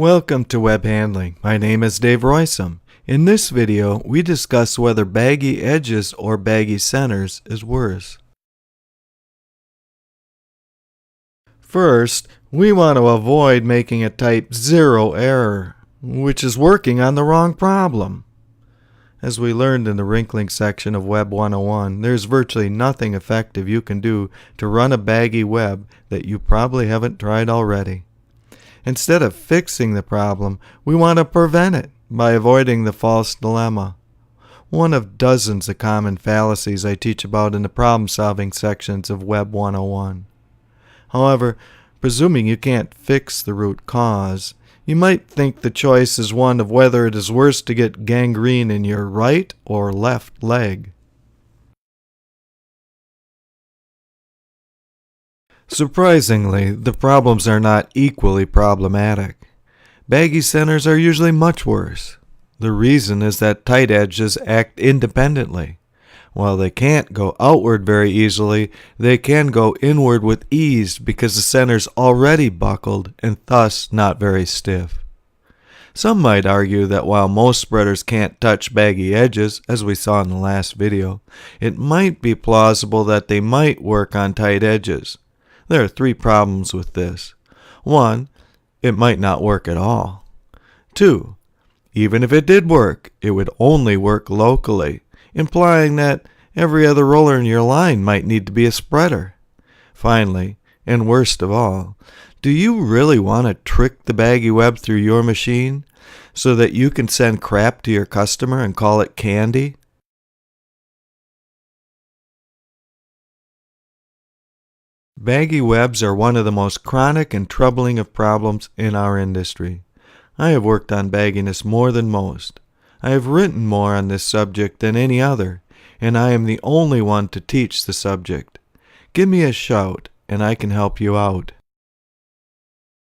Welcome to Web Handling. My name is Dave Roisum. In this video, we discuss whether baggy edges or baggy centers is worse. First, we want to avoid making a type 0 error, which is working on the wrong problem. As we learned in the wrinkling section of Web 101, there's virtually nothing effective you can do to run a baggy web that you probably haven't tried already. Instead of fixing the problem, we want to prevent it by avoiding the false dilemma. One of dozens of common fallacies I teach about in the problem-solving sections of Web 101. However, presuming you can't fix the root cause, you might think the choice is one of whether it is worse to get gangrene in your right or left leg. Surprisingly, the problems are not equally problematic. Baggy centers are usually much worse. The reason is that tight edges act independently. While they can't go outward very easily, they can go inward with ease because the center's already buckled and thus not very stiff. Some might argue that while most spreaders can't touch baggy edges, as we saw in the last video, it might be plausible that they might work on tight edges. There are three problems with this. 1. It might not work at all. 2. Even if it did work, it would only work locally, implying that every other roller in your line might need to be a spreader. Finally, and worst of all, do you really want to trick the baggy web through your machine so that you can send crap to your customer and call it candy? Baggy webs are one of the most chronic and troubling of problems in our industry. I have worked on bagginess more than most. I have written more on this subject than any other, and I am the only one to teach the subject. Give me a shout, and I can help you out.